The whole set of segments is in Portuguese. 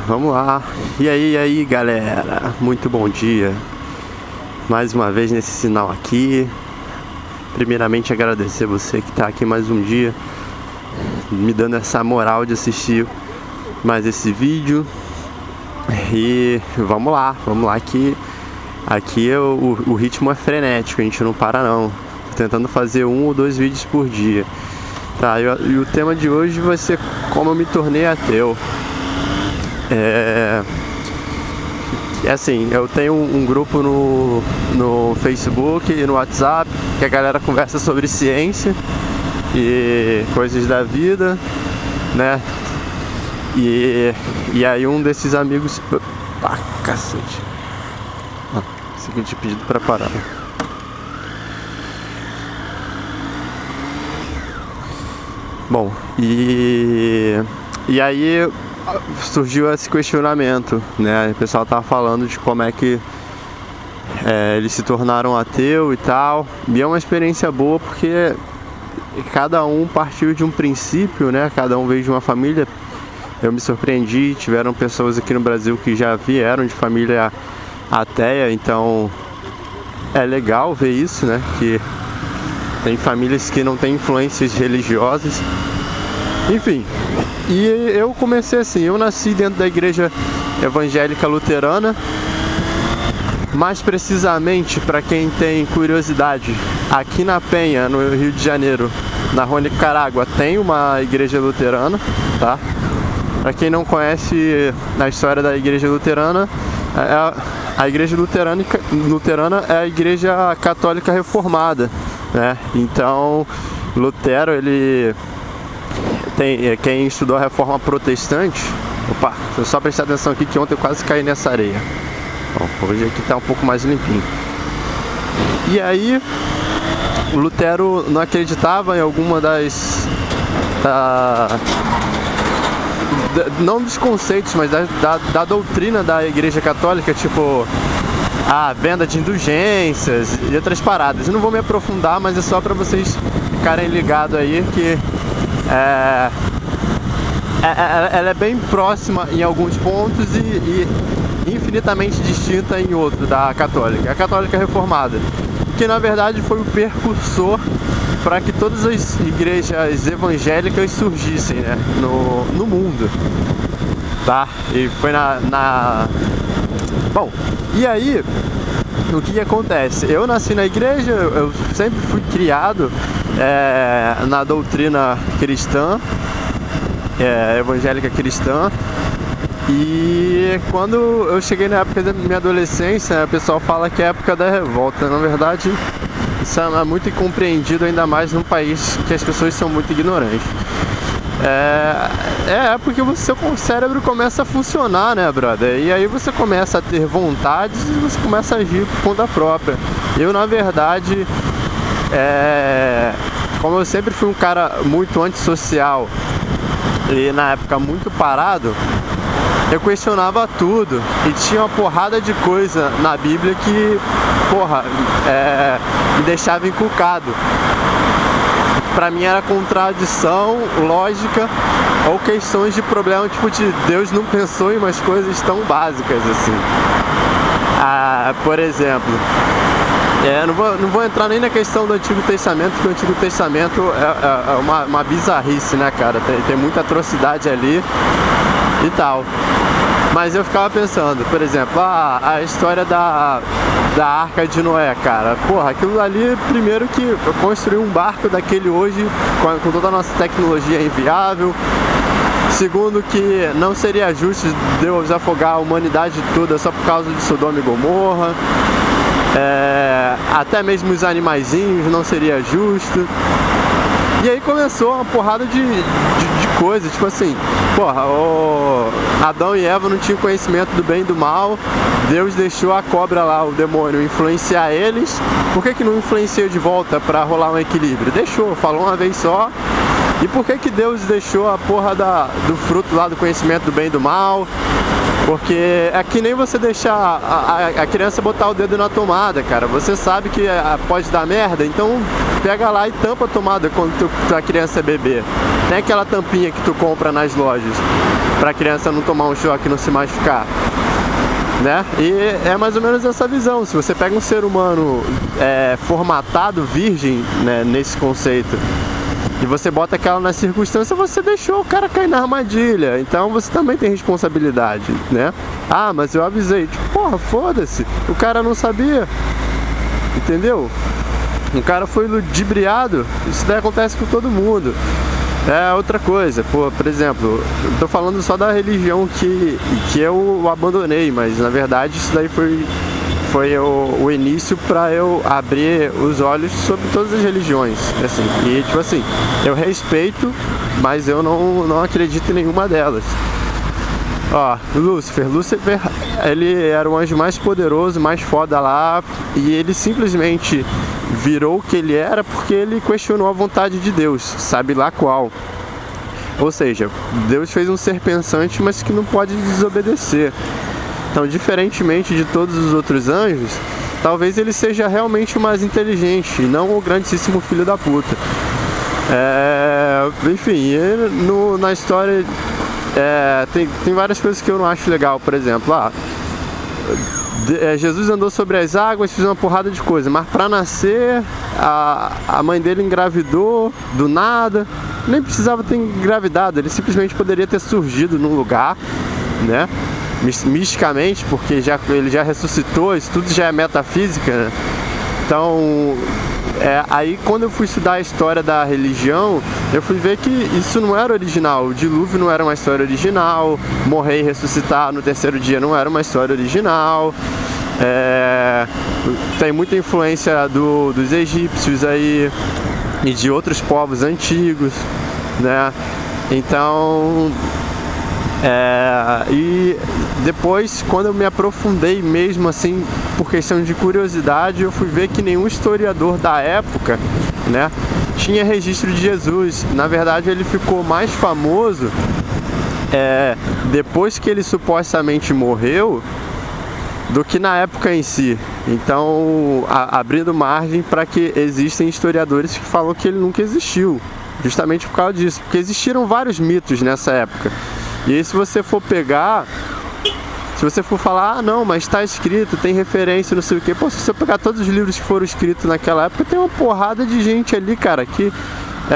vamos lá. E aí, galera? Muito bom dia. Mais uma vez nesse sinal aqui. Primeiramente agradecer você que está aqui mais um dia, me dando essa moral de assistir mais esse vídeo. E vamos lá que aqui o ritmo é frenético, a gente não para não. Tô tentando fazer 1 ou 2 vídeos por dia. Tá, e o tema de hoje vai ser como eu me tornei ateu. Assim, eu tenho um grupo no Facebook e no WhatsApp que a galera conversa sobre ciência e coisas da vida, né? E aí um desses amigos... Ah, cacete. Esse aqui eu tinha pedido pra parar. Bom, e aí surgiu esse questionamento, né? O pessoal tava falando de como é que eles se tornaram ateu e tal. E é uma experiência boa porque cada um partiu de um princípio, né? Cada um veio de uma família. Eu me surpreendi, tiveram pessoas aqui no Brasil que já vieram de família ateia, então é legal ver isso, né? Que tem famílias que não têm influências religiosas. Enfim, e eu comecei assim, eu nasci dentro da igreja evangélica luterana. Mais precisamente, para quem tem curiosidade, aqui na Penha, no Rio de Janeiro, na Rua Nicarágua, tem uma igreja luterana, tá? Para quem não conhece a história da igreja luterana, a igreja luterana é a igreja católica reformada, né? Então, Lutero, ele tem, quem estudou a reforma protestante... Opa, deixa eu só prestar atenção aqui que ontem eu quase caí nessa areia. Bom, hoje aqui tá um pouco mais limpinho. E aí, o Lutero não acreditava em alguma não dos conceitos, mas da doutrina da igreja católica, tipo a venda de indulgências e outras paradas. Eu não vou me aprofundar, mas é só para vocês ficarem ligados aí que ela é bem próxima em alguns pontos e infinitamente distinta em outros da católica. A católica reformada, que na verdade foi o precursor para que todas as igrejas evangélicas surgissem, né, no mundo, tá? E foi Bom, e aí, o que acontece? Eu nasci na igreja, eu sempre fui criado na doutrina cristã, evangélica cristã. E quando eu cheguei na época da minha adolescência, o pessoal fala que é a época da revolta. Na verdade, isso é muito incompreendido, ainda mais num país que as pessoas são muito ignorantes. Porque o seu cérebro começa a funcionar, né, brother? E aí você começa a ter vontades e você começa a agir por conta própria. Eu, na verdade, como eu sempre fui um cara muito antissocial e na época muito parado, eu questionava tudo e tinha uma porrada de coisa na Bíblia que, me deixava encucado. Pra mim era contradição, lógica ou questões de problema, tipo de Deus não pensou em umas coisas tão básicas assim. Por exemplo, não vou entrar nem na questão do Antigo Testamento, porque o Antigo Testamento é uma bizarrice, né, cara? Tem muita atrocidade ali e tal. Mas eu ficava pensando, por exemplo, a história da Arca de Noé, cara. Porra, aquilo ali, primeiro que construir um barco daquele hoje, com toda a nossa tecnologia, é inviável. Segundo que não seria justo Deus afogar a humanidade toda só por causa de Sodoma e Gomorra. Até mesmo os animaizinhos não seria justo. E aí começou uma porrada de coisas, tipo assim, Adão e Eva não tinham conhecimento do bem e do mal, Deus deixou a cobra lá, o demônio, influenciar eles. Por que não influenciou de volta pra rolar um equilíbrio? Deixou, falou uma vez só. E por que Deus deixou a porra do fruto lá do conhecimento do bem e do mal? Porque é que nem você deixar a criança botar o dedo na tomada, cara. Você sabe que pode dar merda, então pega lá e tampa a tomada quando a criança é bebê. Tem aquela tampinha que tu compra nas lojas pra criança não tomar um choque e não se machucar, né? E é mais ou menos essa visão. Se você pega um ser humano formatado, virgem, né, nesse conceito, e você bota aquela na circunstância, você deixou o cara cair na armadilha. Então você também tem responsabilidade, né? Ah, mas eu avisei. Tipo, porra, foda-se. O cara não sabia. Entendeu? O cara foi ludibriado. Isso daí acontece com todo mundo. É outra coisa. Pô, por exemplo, eu tô falando só da religião que eu abandonei, mas na verdade isso daí foi o início para eu abrir os olhos sobre todas as religiões, assim. E tipo assim, eu respeito, mas eu não acredito em nenhuma delas. Ó, Lúcifer, ele era o anjo mais poderoso, mais foda lá, e ele simplesmente virou o que ele era porque ele questionou a vontade de Deus, sabe lá qual. Ou seja, Deus fez um ser pensante, mas que não pode desobedecer. Então, diferentemente de todos os outros anjos, talvez ele seja realmente o mais inteligente, e não o grandíssimo filho da puta. Enfim, na história tem várias coisas que eu não acho legal. Por exemplo, Jesus andou sobre as águas, fez uma porrada de coisa, mas para nascer, a mãe dele engravidou do nada, nem precisava ter engravidado, ele simplesmente poderia ter surgido num lugar, né? Misticamente, porque ele já ressuscitou, isso tudo já é metafísica, né? Então, aí quando eu fui estudar a história da religião, eu fui ver que isso não era original. O dilúvio não era uma história original, morrer e ressuscitar no terceiro dia não era uma história original. Tem muita influência dos egípcios aí e de outros povos antigos, né? Então, e depois, quando eu me aprofundei mesmo assim, por questão de curiosidade, eu fui ver que nenhum historiador da época, né, tinha registro de Jesus. Na verdade, ele ficou mais famoso depois que ele supostamente morreu do que na época em si. Então, abrindo margem para que existem historiadores que falam que ele nunca existiu, justamente por causa disso, porque existiram vários mitos nessa época. E aí, se você for pegar, se você for falar, não, mas está escrito, tem referência, não sei o que, pô, se você pegar todos os livros que foram escritos naquela época, tem uma porrada de gente ali, cara, que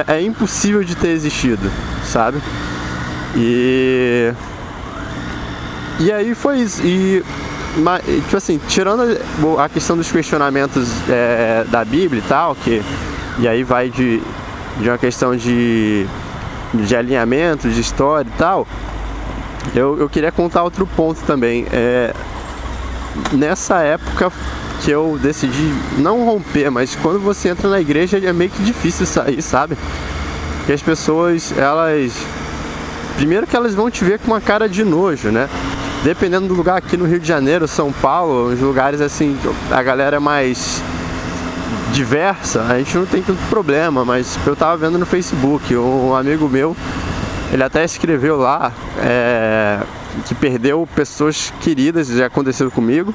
é impossível de ter existido, sabe? E aí foi isso. Mas, tipo assim, tirando a questão dos questionamentos da Bíblia e tal, e aí vai de uma questão de alinhamento, de história e tal, eu queria contar outro ponto também. Nessa época que eu decidi não romper, mas quando você entra na igreja é meio que difícil sair, sabe? Porque as pessoas, primeiro que elas vão te ver com uma cara de nojo, né? Dependendo do lugar, aqui no Rio de Janeiro, São Paulo, uns lugares assim, a galera é mais diversa, a gente não tem tanto problema, mas eu tava vendo no Facebook, um amigo meu, ele até escreveu lá que perdeu pessoas queridas, já aconteceu comigo,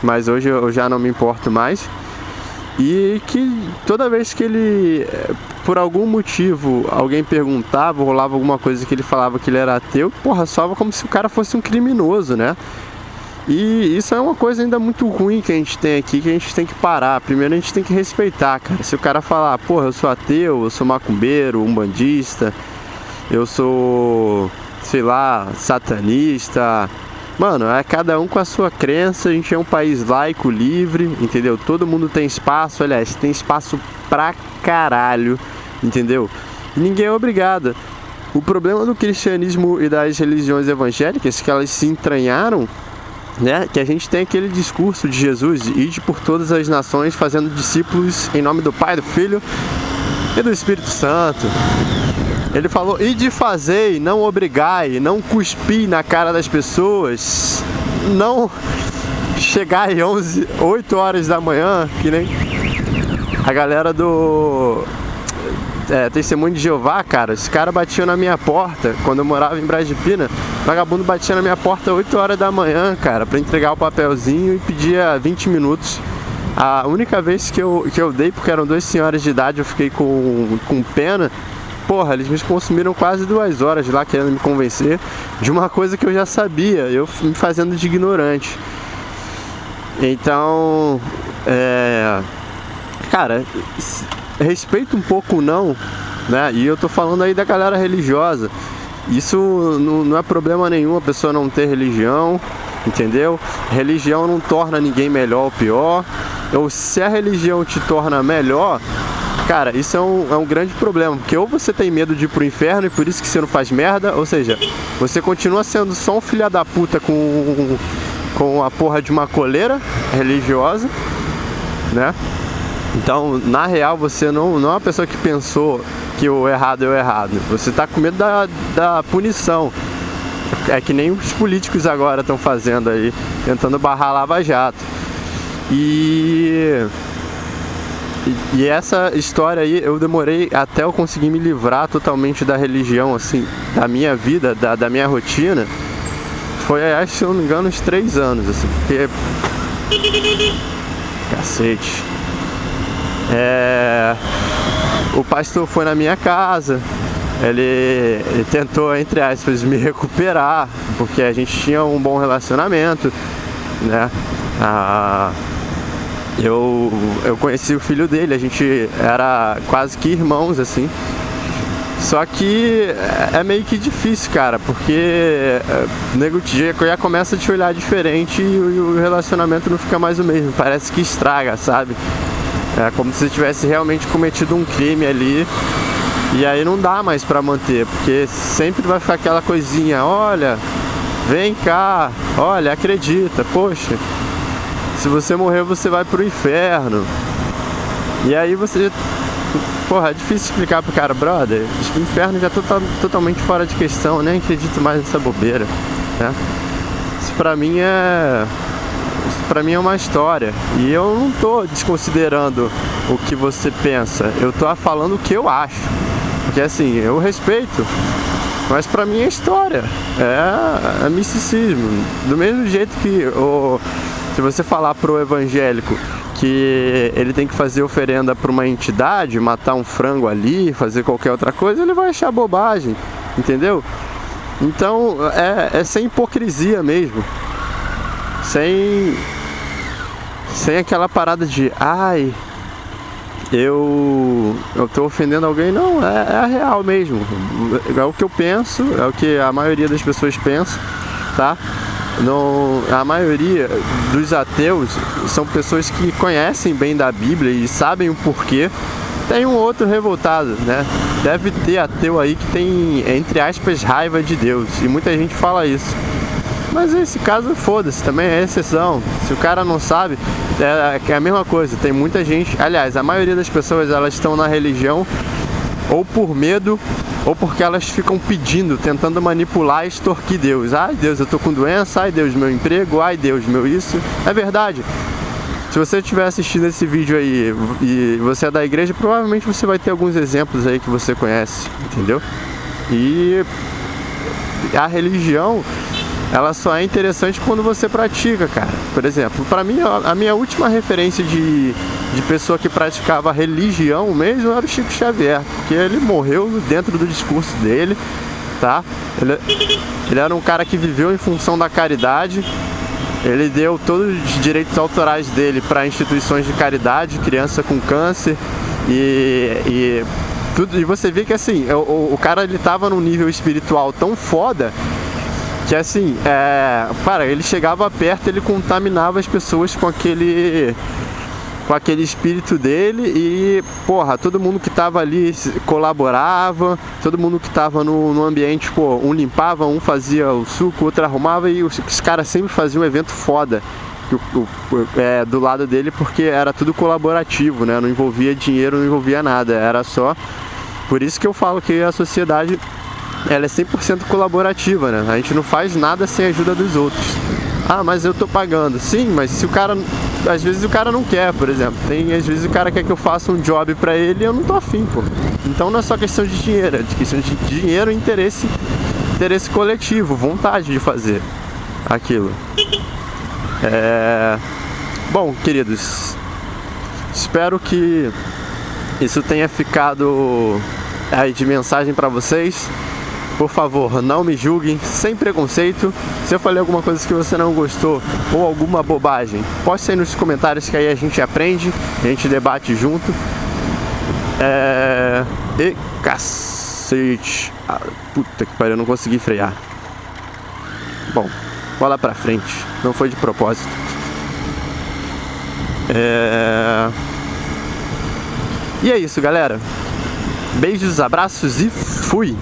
mas hoje eu já não me importo mais, e que toda vez que ele, por algum motivo, alguém perguntava, rolava alguma coisa que ele falava que ele era ateu, porra, soava como se o cara fosse um criminoso, né? E isso é uma coisa ainda muito ruim que a gente tem aqui, que a gente tem que parar. Primeiro a gente tem que respeitar, cara. Se o cara falar, porra, eu sou ateu, eu sou macumbeiro, umbandista, eu sou, sei lá, satanista, mano, é cada um com a sua crença. A gente é um país laico, livre, entendeu? Todo mundo tem espaço, aliás, tem espaço pra caralho, entendeu? E ninguém é obrigado. O problema do cristianismo e das religiões evangélicas é que elas se entranharam, né? Que a gente tem aquele discurso de Jesus, ide por todas as nações fazendo discípulos em nome do Pai, do Filho e do Espírito Santo. Ele falou, ide fazei, não obrigai, não cuspi na cara das pessoas, não chegar às 8 horas da manhã, que nem a galera testemunho de Jeová, cara, esse cara batia na minha porta, quando eu morava em Braz de Pina, vagabundo batia na minha porta 8 horas da manhã, cara, pra entregar o papelzinho e pedia 20 minutos. A única vez que eu dei, porque eram 2 senhoras de idade, eu fiquei com pena. Porra, eles me consumiram quase 2 horas lá querendo me convencer de uma coisa que eu já sabia, eu me fazendo de ignorante. Então, cara, respeita um pouco o não, né? E eu tô falando aí da galera religiosa. Isso não é problema nenhum a pessoa não ter religião, entendeu? Religião não torna ninguém melhor ou pior. Ou se a religião te torna melhor, cara, isso é um grande problema. Porque ou você tem medo de ir pro inferno e por isso que você não faz merda, ou seja, você continua sendo só um filho da puta com a porra de uma coleira religiosa, né? Então, na real, você não é uma pessoa que pensou que o errado é o errado. Você tá com medo da punição. É que nem os políticos agora estão fazendo aí, tentando barrar a Lava Jato. E essa história aí, eu demorei até eu conseguir me livrar totalmente da religião, assim, da minha vida, da minha rotina. Foi, acho, se eu não me engano, uns 3 anos, assim, porque... Cacete. O pastor foi na minha casa, ele tentou, entre aspas, me recuperar, porque a gente tinha um bom relacionamento, né? Eu conheci o filho dele, a gente era quase que irmãos, assim. Só que é meio que difícil, cara, porque o nego já começa a te olhar diferente e o relacionamento não fica mais o mesmo, parece que estraga, sabe? É como se tivesse realmente cometido um crime ali. E aí não dá mais pra manter, porque sempre vai ficar aquela coisinha, olha, vem cá, olha, acredita, poxa, se você morrer você vai pro inferno. E aí você, porra, é difícil explicar pro cara, brother, o inferno já tá totalmente fora de questão, eu nem acredito mais nessa bobeira, né? Isso pra mim é uma história. E eu não tô desconsiderando o que você pensa, eu tô falando o que eu acho. Porque assim, eu respeito, mas pra mim é história, é misticismo. Do mesmo jeito que se você falar pro evangélico que ele tem que fazer oferenda pra uma entidade, matar um frango ali, fazer qualquer outra coisa, ele vai achar bobagem, entendeu? Então é sem hipocrisia mesmo, sem aquela parada de ai, eu tô ofendendo alguém. Não, é a real mesmo, é o que eu penso, é o que a maioria das pessoas pensa, tá? Não, a maioria dos ateus são pessoas que conhecem bem da Bíblia e sabem o porquê. Tem um outro revoltado, né? Deve ter ateu aí que tem, entre aspas, raiva de Deus, e muita gente fala isso. Mas esse caso, foda-se, também é exceção. Se o cara não sabe, é a mesma coisa. Tem muita gente, aliás, a maioria das pessoas, elas estão na religião ou por medo, ou porque elas ficam pedindo, tentando manipular e extorquir Deus. Ai Deus, eu tô com doença, ai Deus, meu emprego, ai Deus, meu isso. É verdade. Se você estiver assistindo esse vídeo aí e você é da igreja, provavelmente você vai ter alguns exemplos aí que você conhece, entendeu? E a religião, ela só é interessante quando você pratica, cara. Por exemplo, pra mim, a minha última referência de pessoa que praticava religião mesmo era o Chico Xavier, porque ele morreu dentro do discurso dele, tá? Ele era um cara que viveu em função da caridade. Ele deu todos os direitos autorais dele para instituições de caridade, criança com câncer e tudo. E você vê que assim, o cara, ele tava num nível espiritual tão foda que assim, ele chegava perto, ele contaminava as pessoas com aquele espírito dele e, porra, todo mundo que tava ali colaborava, todo mundo que tava no ambiente, pô, um limpava, um fazia o suco, outro arrumava, e os caras sempre faziam um evento foda do lado dele, porque era tudo colaborativo, né? Não envolvia dinheiro, não envolvia nada, era só... Por isso que eu falo que a sociedade, ela é 100% colaborativa, né? A gente não faz nada sem a ajuda dos outros. Ah, mas eu tô pagando. Sim, mas se o cara... Às vezes o cara não quer, por exemplo. Às vezes o cara quer que eu faça um job pra ele e eu não tô afim, pô. Então não é só questão de dinheiro, é questão de dinheiro e interesse coletivo, vontade de fazer aquilo. Bom, queridos, espero que isso tenha ficado aí de mensagem para vocês. Por favor, não me julguem, sem preconceito. Se eu falei alguma coisa que você não gostou ou alguma bobagem, poste aí nos comentários que aí a gente aprende, a gente debate junto. E cacete. Puta que pariu, eu não consegui frear. Bom, bola pra frente, não foi de propósito. E é isso, galera. Beijos, abraços e fui!